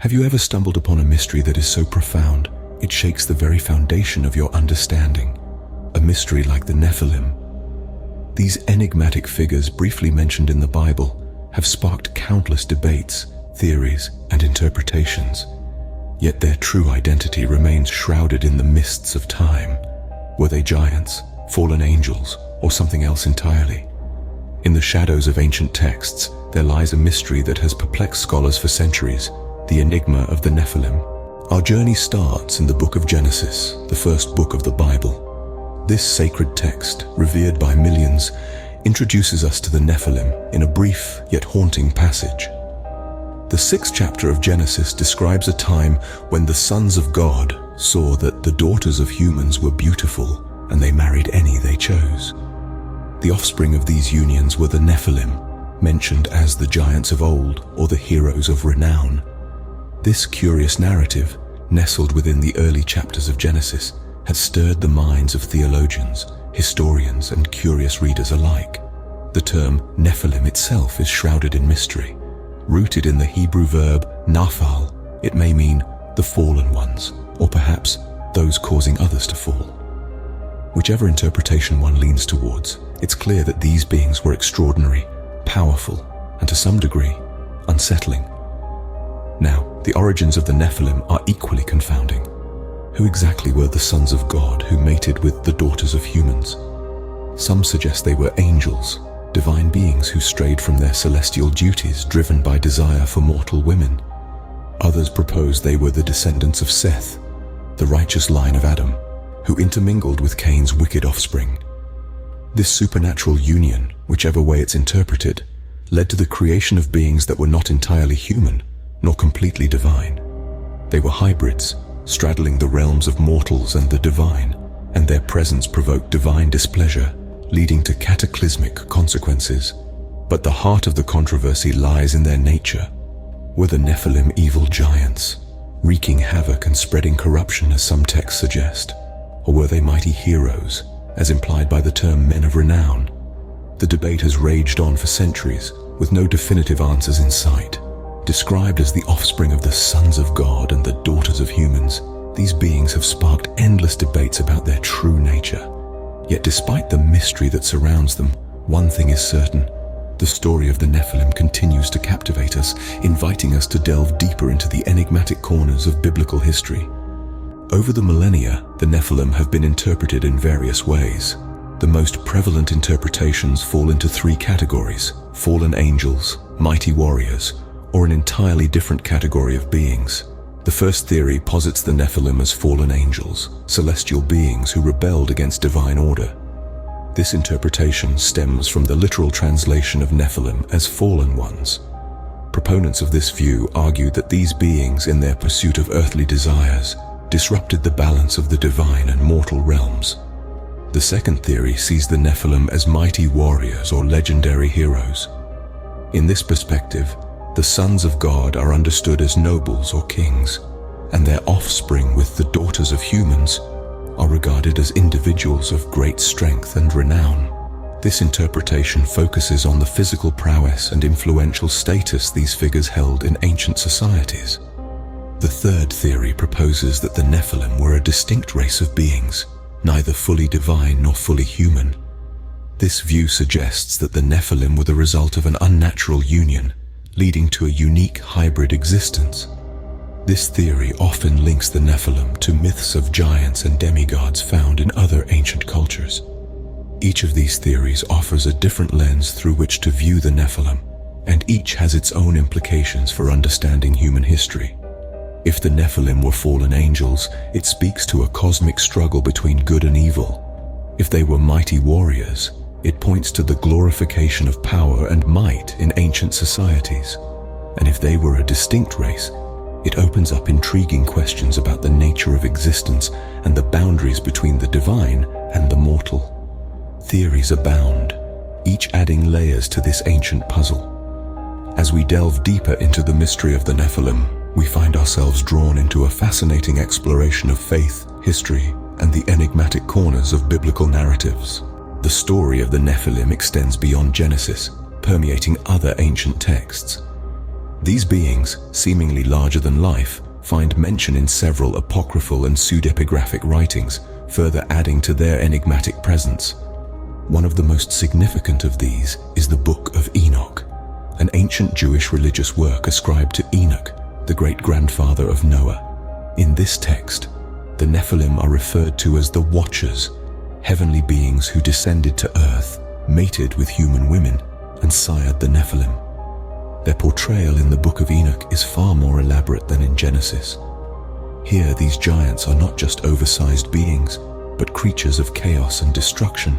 Have you ever stumbled upon a mystery that is so profound, it shakes the very foundation of your understanding? A mystery like the Nephilim. These enigmatic figures briefly mentioned in the Bible have sparked countless debates, theories, and interpretations. Yet their true identity remains shrouded in the mists of time. Were they giants, fallen angels, or something else entirely? In the shadows of ancient texts, there lies a mystery that has perplexed scholars for centuries, the enigma of the Nephilim. Our journey starts in the book of Genesis, the first book of the Bible. This sacred text, revered by millions, introduces us to the Nephilim in a brief yet haunting passage. The 6th chapter of Genesis describes a time when the sons of God saw that the daughters of humans were beautiful, and they married any they chose. The offspring of these unions were the Nephilim, mentioned as the giants of old or the heroes of renown. This curious narrative, nestled within the early chapters of Genesis, has stirred the minds of theologians, historians, and curious readers alike. The term Nephilim itself is shrouded in mystery. Rooted in the Hebrew verb naphal, it may mean the fallen ones, or perhaps those causing others to fall. Whichever interpretation one leans towards, it's clear that these beings were extraordinary, powerful, and to some degree, unsettling. Now, the origins of the Nephilim are equally confounding. Who exactly were the sons of God who mated with the daughters of humans? Some suggest they were angels, divine beings who strayed from their celestial duties driven by desire for mortal women. Others propose they were the descendants of Seth, the righteous line of Adam, who intermingled with Cain's wicked offspring. This supernatural union, whichever way it's interpreted, led to the creation of beings that were not entirely human, nor completely divine. They were hybrids, straddling the realms of mortals and the divine, and their presence provoked divine displeasure, leading to cataclysmic consequences. But the heart of the controversy lies in their nature. Were the Nephilim evil giants, wreaking havoc and spreading corruption as some texts suggest? Or were they mighty heroes, as implied by the term men of renown? The debate has raged on for centuries, with no definitive answers in sight. Described as the offspring of the sons of God and the daughters of humans, these beings have sparked endless debates about their true nature. Yet despite the mystery that surrounds them, one thing is certain: the story of the Nephilim continues to captivate us, inviting us to delve deeper into the enigmatic corners of biblical history. Over the millennia, the Nephilim have been interpreted in various ways. The most prevalent interpretations fall into 3 categories: fallen angels, mighty warriors, or an entirely different category of beings. The first theory posits the Nephilim as fallen angels, celestial beings who rebelled against divine order. This interpretation stems from the literal translation of Nephilim as fallen ones. Proponents of this view argue that these beings, in their pursuit of earthly desires, disrupted the balance of the divine and mortal realms. The second theory sees the Nephilim as mighty warriors or legendary heroes. In this perspective, the sons of God are understood as nobles or kings, and their offspring with the daughters of humans are regarded as individuals of great strength and renown. This interpretation focuses on the physical prowess and influential status these figures held in ancient societies. The third theory proposes that the Nephilim were a distinct race of beings, neither fully divine nor fully human. This view suggests that the Nephilim were the result of an unnatural union, leading to a unique hybrid existence. This theory often links the Nephilim to myths of giants and demigods found in other ancient cultures. Each of these theories offers a different lens through which to view the Nephilim, and each has its own implications for understanding human history. If the Nephilim were fallen angels, it speaks to a cosmic struggle between good and evil. If they were mighty warriors, it points to the glorification of power and might in ancient societies. And if they were a distinct race, it opens up intriguing questions about the nature of existence and the boundaries between the divine and the mortal. Theories abound, each adding layers to this ancient puzzle. As we delve deeper into the mystery of the Nephilim, we find ourselves drawn into a fascinating exploration of faith, history, and the enigmatic corners of biblical narratives. The story of the Nephilim extends beyond Genesis, permeating other ancient texts. These beings, seemingly larger than life, find mention in several apocryphal and pseudepigraphic writings, further adding to their enigmatic presence. One of the most significant of these is the Book of Enoch, an ancient Jewish religious work ascribed to Enoch, the great-grandfather of Noah. In this text, the Nephilim are referred to as the Watchers, heavenly beings who descended to earth, mated with human women, and sired the Nephilim. Their portrayal in the Book of Enoch is far more elaborate than in Genesis. Here, these giants are not just oversized beings, but creatures of chaos and destruction.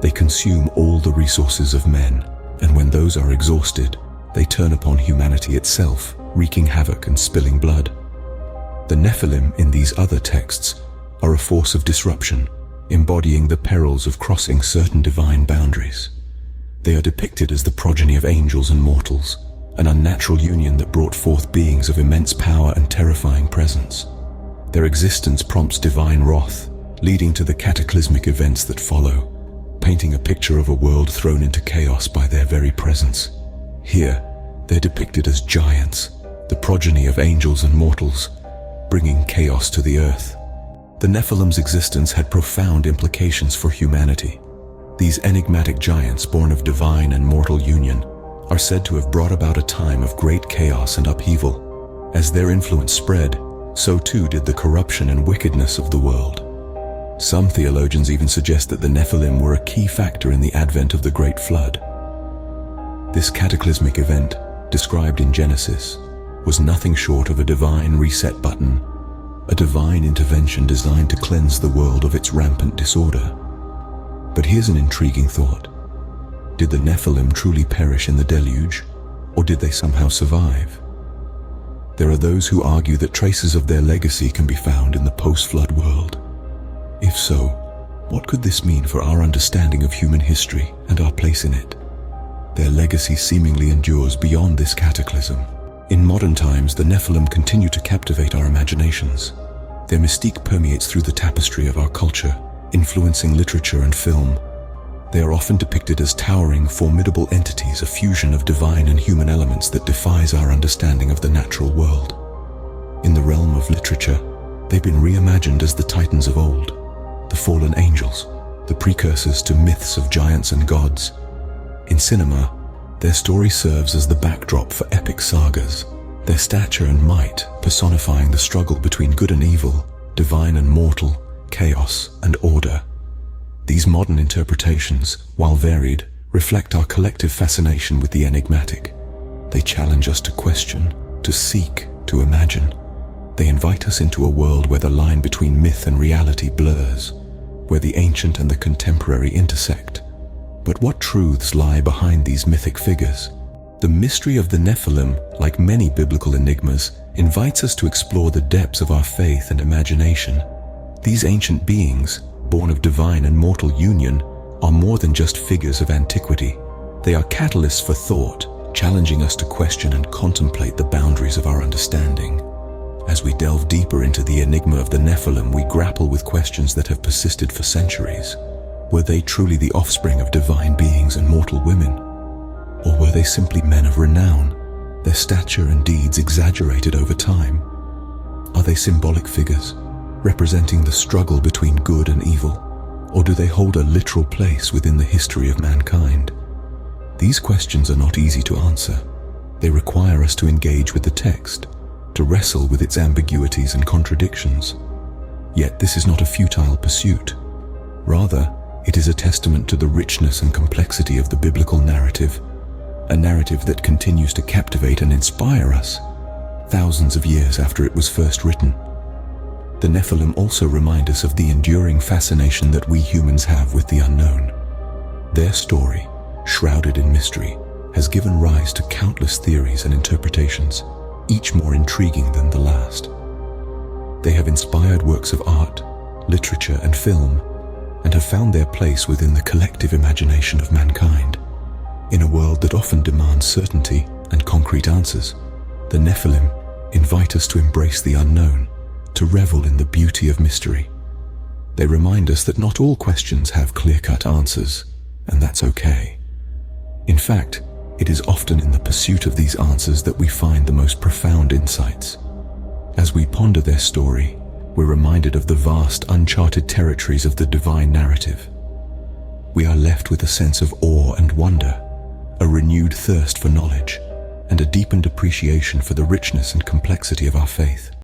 They consume all the resources of men, and when those are exhausted, they turn upon humanity itself, wreaking havoc and spilling blood. The Nephilim in these other texts are a force of disruption, embodying the perils of crossing certain divine boundaries. They are depicted as the progeny of angels and mortals, an unnatural union that brought forth beings of immense power and terrifying presence. Their existence prompts divine wrath, leading to the cataclysmic events that follow, painting a picture of a world thrown into chaos by their very presence. Here, they're depicted as giants, the progeny of angels and mortals, bringing chaos to the earth. The Nephilim's existence had profound implications for humanity. These enigmatic giants, born of divine and mortal union, are said to have brought about a time of great chaos and upheaval. As their influence spread, so too did the corruption and wickedness of the world. Some theologians even suggest that the Nephilim were a key factor in the advent of the Great Flood. This cataclysmic event, described in Genesis, was nothing short of a divine reset button, a divine intervention designed to cleanse the world of its rampant disorder. But here's an intriguing thought. Did the Nephilim truly perish in the deluge, or did they somehow survive? There are those who argue that traces of their legacy can be found in the post-flood world. If so, what could this mean for our understanding of human history and our place in it? Their legacy seemingly endures beyond this cataclysm. In modern times, the Nephilim continue to captivate our imaginations. Their mystique permeates through the tapestry of our culture, influencing literature and film. They are often depicted as towering, formidable entities, a fusion of divine and human elements that defies our understanding of the natural world. In the realm of literature, they've been reimagined as the titans of old, the fallen angels, the precursors to myths of giants and gods. In cinema, their story serves as the backdrop for epic sagas, their stature and might personifying the struggle between good and evil, divine and mortal, chaos and order. These modern interpretations, while varied, reflect our collective fascination with the enigmatic. They challenge us to question, to seek, to imagine. They invite us into a world where the line between myth and reality blurs, where the ancient and the contemporary intersect. But what truths lie behind these mythic figures? The mystery of the Nephilim, like many biblical enigmas, invites us to explore the depths of our faith and imagination. These ancient beings, born of divine and mortal union, are more than just figures of antiquity. They are catalysts for thought, challenging us to question and contemplate the boundaries of our understanding. As we delve deeper into the enigma of the Nephilim, we grapple with questions that have persisted for centuries. Were they truly the offspring of divine beings and mortal women? Or were they simply men of renown, their stature and deeds exaggerated over time? Are they symbolic figures, representing the struggle between good and evil? Or do they hold a literal place within the history of mankind? These questions are not easy to answer. They require us to engage with the text, to wrestle with its ambiguities and contradictions. Yet this is not a futile pursuit. Rather, it is a testament to the richness and complexity of the biblical narrative, a narrative that continues to captivate and inspire us thousands of years after it was first written. The Nephilim also remind us of the enduring fascination that we humans have with the unknown. Their story, shrouded in mystery, has given rise to countless theories and interpretations, each more intriguing than the last. They have inspired works of art, literature, and film, and have found their place within the collective imagination of mankind. In a world that often demands certainty and concrete answers, the Nephilim invite us to embrace the unknown, to revel in the beauty of mystery. They remind us that not all questions have clear-cut answers, and that's okay. In fact, It is often in the pursuit of these answers that we find the most profound insights. As we ponder their story, we're reminded of the vast, uncharted territories of the divine narrative. We are left with a sense of awe and wonder, a renewed thirst for knowledge, and a deepened appreciation for the richness and complexity of our faith.